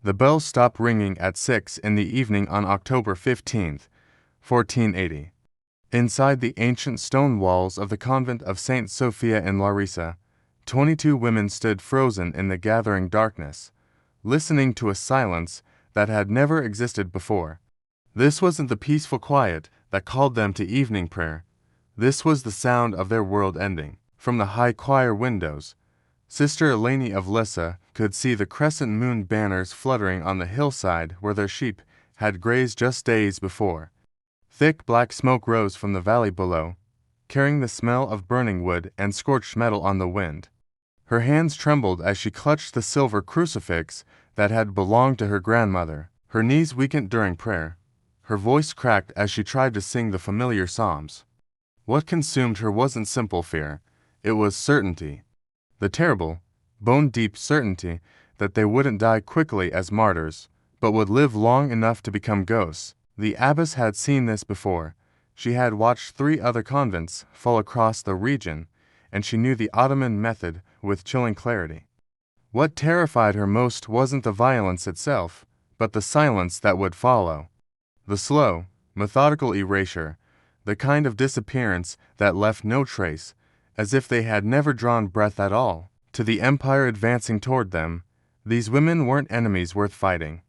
The bells stopped ringing at 6 in the evening on October 15, 1480. Inside the ancient stone walls of the convent of St. Sophia in Larissa, 22 women stood frozen in the gathering darkness, listening to a silence that had never existed before. This wasn't the peaceful quiet that called them to evening prayer. This was the sound of their world ending. From the high choir windows, Sister Eleni of Lissa could see the crescent moon banners fluttering on the hillside where their sheep had grazed just days before. Thick black smoke rose from the valley below, carrying the smell of burning wood and scorched metal on the wind. Her hands trembled as she clutched the silver crucifix that had belonged to her grandmother. Her knees weakened during prayer. Her voice cracked as she tried to sing the familiar psalms. What consumed her wasn't simple fear, it was certainty. The terrible, bone-deep certainty that they wouldn't die quickly as martyrs, but would live long enough to become ghosts. The abbess had seen this before. She had watched 3 other convents fall across the region, and she knew the Ottoman method with chilling clarity. What terrified her most wasn't the violence itself, but the silence that would follow. The slow, methodical erasure, the kind of disappearance that left no trace, as if they had never drawn breath at all. To the empire advancing toward them, these women weren't enemies worth fighting.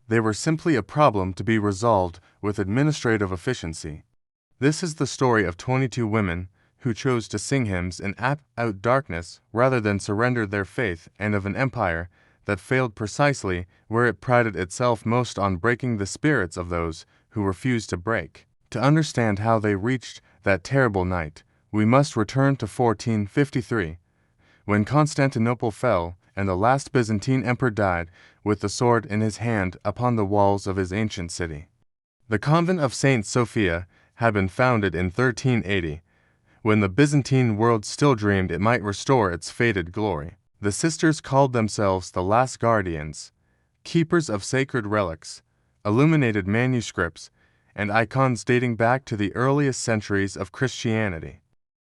They were simply a problem to be resolved with administrative efficiency. This is the story of 22 women who chose to sing hymns in out darkness rather than surrender their faith, and of an empire that failed precisely where it prided itself most on breaking the spirits of those who refused to break. To understand how they reached that terrible night, we must return to 1453, when Constantinople fell and the last Byzantine emperor died with the sword in his hand upon the walls of his ancient city. The convent of St. Sophia had been founded in 1380, when the Byzantine world still dreamed it might restore its faded glory. The sisters called themselves the last guardians, keepers of sacred relics, illuminated manuscripts, and icons dating back to the earliest centuries of Christianity.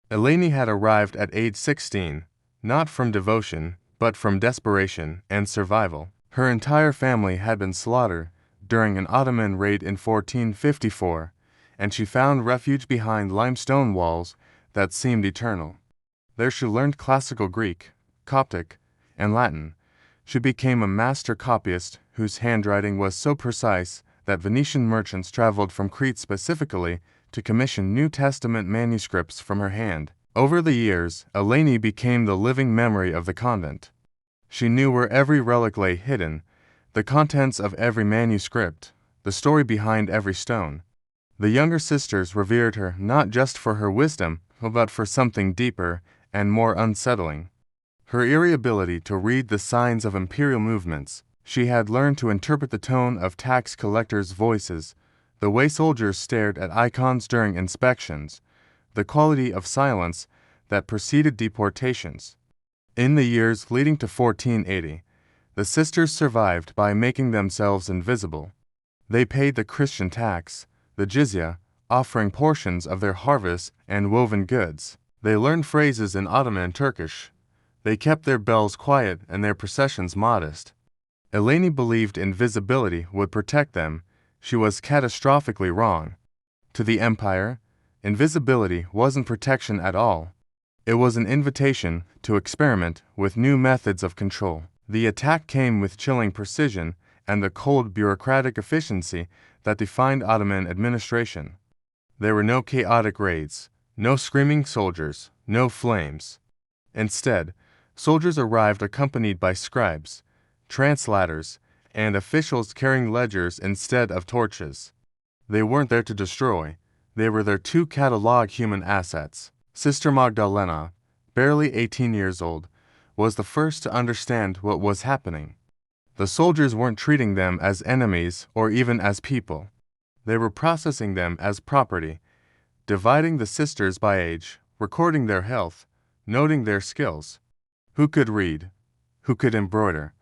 Eleni had arrived at age 16, not from devotion, but from desperation and survival. Her entire family had been slaughtered during an Ottoman raid in 1454, and she found refuge behind limestone walls that seemed eternal. There she learned classical Greek, Coptic, and Latin. She became a master copyist whose handwriting was so precise that Venetian merchants traveled from Crete specifically to commission New Testament manuscripts from her hand. Over the years, Eleni became the living memory of the convent. She knew where every relic lay hidden, the contents of every manuscript, the story behind every stone. The younger sisters revered her not just for her wisdom, but for something deeper and more unsettling. Her eerie ability to read the signs of imperial movements. She had learned to interpret the tone of tax collectors' voices, the way soldiers stared at icons during inspections, the quality of silence that preceded deportations. In the years leading to 1480, the sisters survived by making themselves invisible. They paid the Christian tax, the jizya, offering portions of their harvest and woven goods. They learned phrases in Ottoman and Turkish. They kept their bells quiet and their processions modest. Eleni believed invisibility would protect them. She was catastrophically wrong. To the empire, invisibility wasn't protection at all. It was an invitation to experiment with new methods of control. The attack came with chilling precision and the cold bureaucratic efficiency that defined Ottoman administration. There were no chaotic raids, no screaming soldiers, no flames. Instead, soldiers arrived accompanied by scribes, translators, and officials carrying ledgers instead of torches. They weren't there to destroy, they were there to catalog human assets. Sister Magdalena, barely 18 years old, was the first to understand what was happening. The soldiers weren't treating them as enemies or even as people. They were processing them as property, dividing the sisters by age, recording their health, noting their skills. Who could read? Who could embroider?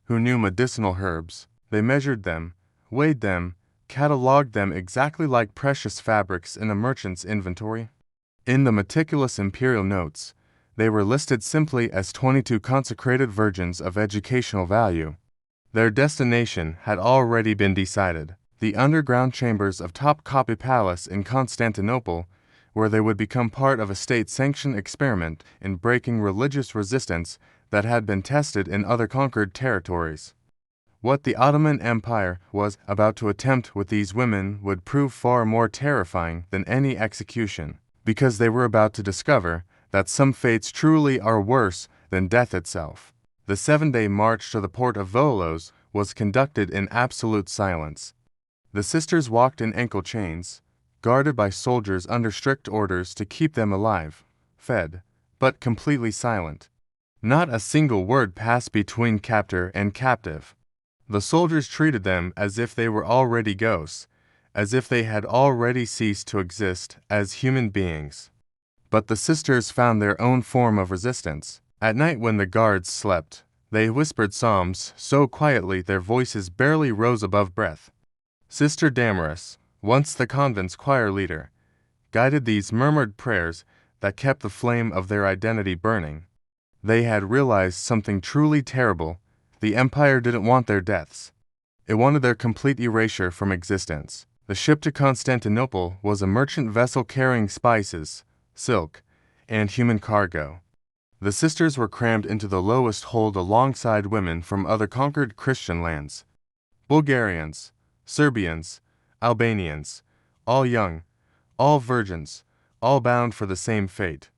Who knew medicinal herbs? They measured them, weighed them, cataloged them exactly like precious fabrics in a merchant's inventory. In the meticulous imperial notes, they were listed simply as 22 consecrated virgins of educational value. Their destination had already been decided: the underground chambers of Topkapi Palace in Constantinople, where they would become part of a state-sanctioned experiment in breaking religious resistance that had been tested in other conquered territories. What the Ottoman Empire was about to attempt with these women would prove far more terrifying than any execution, because they were about to discover that some fates truly are worse than death itself. The 7-day march to the port of Volos was conducted in absolute silence. The sisters walked in ankle chains, guarded by soldiers under strict orders to keep them alive, fed, but completely silent. Not a single word passed between captor and captive. The soldiers treated them as if they were already ghosts, as if they had already ceased to exist as human beings. But the sisters found their own form of resistance. At night when the guards slept, they whispered psalms so quietly their voices barely rose above breath. Sister Damaris, once the convent's choir leader, guided these murmured prayers that kept the flame of their identity burning. They had realized something truly terrible. The empire didn't want their deaths. It wanted their complete erasure from existence. The ship to Constantinople was a merchant vessel carrying spices, silk, and human cargo. The sisters were crammed into the lowest hold alongside women from other conquered Christian lands. Bulgarians, Serbians, Albanians, all young, all virgins, all bound for the same fate.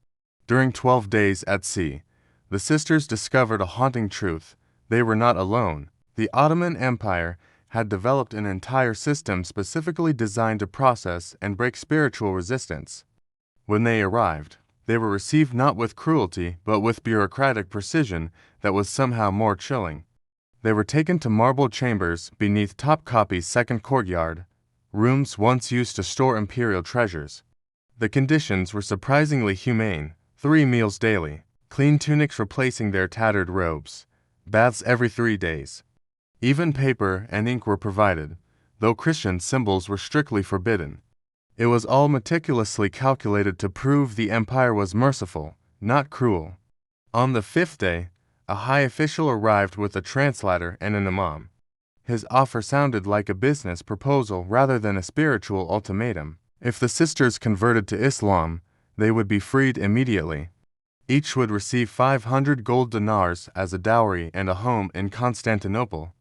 During 12 days at sea, the sisters discovered a haunting truth: they were not alone. The Ottoman Empire had developed an entire system specifically designed to process and break spiritual resistance. When they arrived, they were received not with cruelty but with bureaucratic precision that was somehow more chilling. They were taken to marble chambers beneath Topkapi's second courtyard, rooms once used to store imperial treasures. The conditions were surprisingly humane: 3 meals daily, clean tunics replacing their tattered robes, baths every 3 days. Even paper and ink were provided, though Christian symbols were strictly forbidden. It was all meticulously calculated to prove the empire was merciful, not cruel. On the 5th day, a high official arrived with a translator and an imam. His offer sounded like a business proposal rather than a spiritual ultimatum. If the sisters converted to Islam, they would be freed immediately. Each would receive 500 gold dinars as a dowry and a home in Constantinople.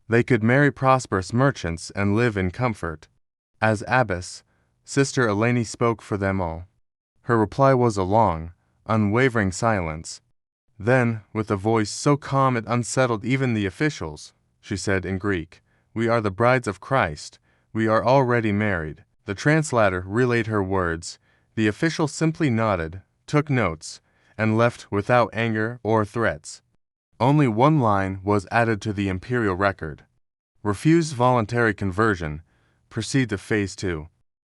They could marry prosperous merchants and live in comfort. As abbess, Sister Eleni spoke for them all. Her reply was a long, unwavering silence. Then, with a voice so calm it unsettled even the officials, she said in Greek, "We are the brides of Christ. We are already married." The translator relayed her words. The official simply nodded, took notes, and left without anger or threats. Only one line was added to the imperial record: refuse voluntary conversion, proceed to Phase 2.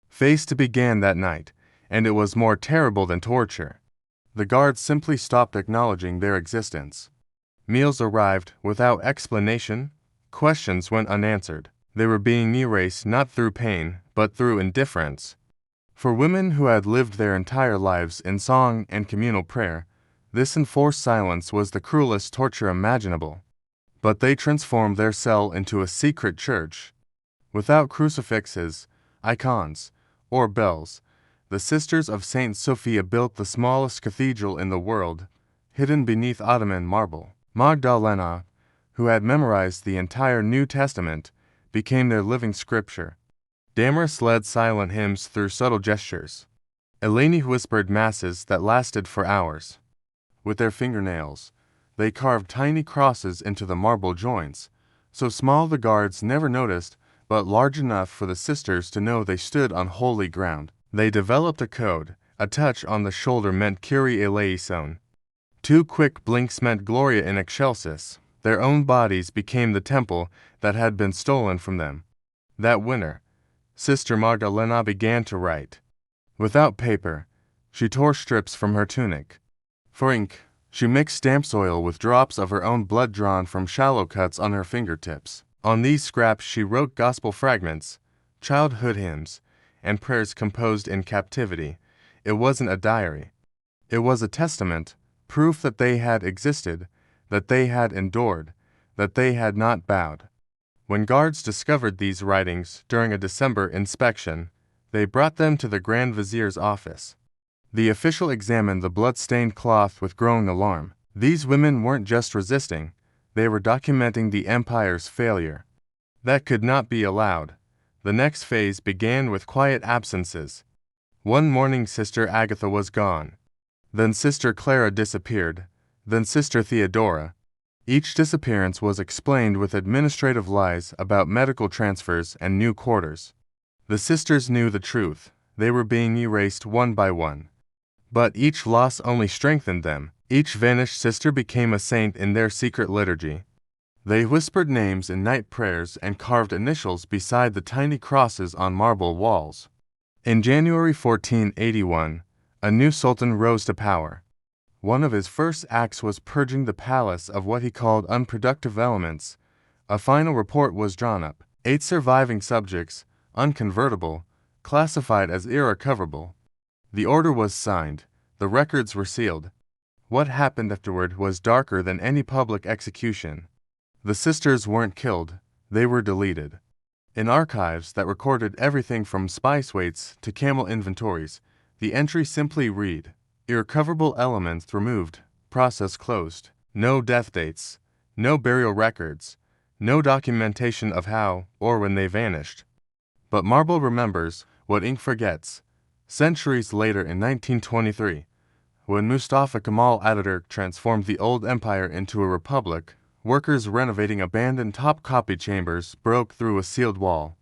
Phase 2 began that night, and it was more terrible than torture. The guards simply stopped acknowledging their existence. Meals arrived without explanation, questions went unanswered. They were being erased not through pain, but through indifference. For women who had lived their entire lives in song and communal prayer, this enforced silence was the cruelest torture imaginable. But they transformed their cell into a secret church. Without crucifixes, icons, or bells, the Sisters of Saint Sophia built the smallest cathedral in the world, hidden beneath Ottoman marble. Magdalena, who had memorized the entire New Testament, became their living scripture. Damaris led silent hymns through subtle gestures. Eleni whispered masses that lasted for hours. With their fingernails, they carved tiny crosses into the marble joints, so small the guards never noticed, but large enough for the sisters to know they stood on holy ground. They developed a code. A touch on the shoulder meant Kyrie eleison. 2 quick blinks meant Gloria in excelsis. Their own bodies became the temple that had been stolen from them. That winter, Sister Magdalena began to write. Without paper, she tore strips from her tunic. For ink, she mixed stamp oil with drops of her own blood drawn from shallow cuts on her fingertips. On these scraps she wrote gospel fragments, childhood hymns, and prayers composed in captivity. It wasn't a diary. It was a testament, proof that they had existed, that they had endured, that they had not bowed. When guards discovered these writings during a December inspection, they brought them to the Grand Vizier's office. The official examined the blood-stained cloth with growing alarm. These women weren't just resisting, they were documenting the empire's failure. That could not be allowed. The next phase began with quiet absences. One morning Sister Agatha was gone. Then Sister Clara disappeared. Then Sister Theodora. Each disappearance was explained with administrative lies about medical transfers and new quarters. The sisters knew the truth. They were being erased one by one. But each loss only strengthened them. Each vanished sister became a saint in their secret liturgy. They whispered names in night prayers and carved initials beside the tiny crosses on marble walls. In January 1481, a new sultan rose to power. One of his first acts was purging the palace of what he called unproductive elements. A final report was drawn up. 8 surviving subjects, unconvertible, classified as irrecoverable. The order was signed. The records were sealed. What happened afterward was darker than any public execution. The sisters weren't killed, they were deleted. In archives that recorded everything from spice weights to camel inventories, the entry simply read, "Irrecoverable elements removed, process closed." No death dates, no burial records, no documentation of how or when they vanished. But marble remembers what ink forgets. Centuries later in 1923, when Mustafa Kemal Ataturk transformed the old empire into a republic, workers renovating abandoned top-copy chambers broke through a sealed wall.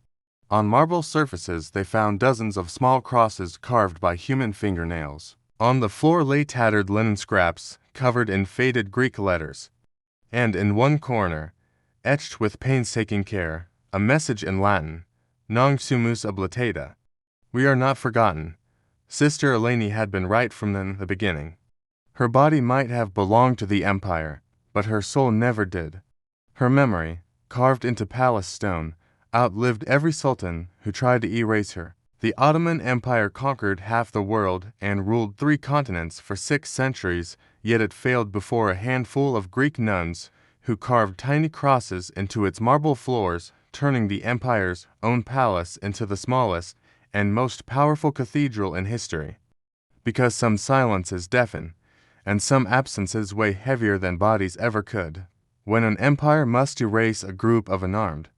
On marble surfaces they found dozens of small crosses carved by human fingernails. On the floor lay tattered linen scraps covered in faded Greek letters. And in one corner, etched with painstaking care, a message in Latin, "Non sumus oblitata." We are not forgotten. Sister Eleni had been right from the beginning. Her body might have belonged to the empire, but her soul never did. Her memory, carved into palace stone, outlived every sultan who tried to erase her. The Ottoman Empire conquered half the world and ruled 3 continents for 6 centuries, yet it failed before a handful of Greek nuns who carved tiny crosses into its marble floors, turning the empire's own palace into the smallest and most powerful cathedral in history. Because some silences deafen, and some absences weigh heavier than bodies ever could. When an empire must erase a group of unarmed,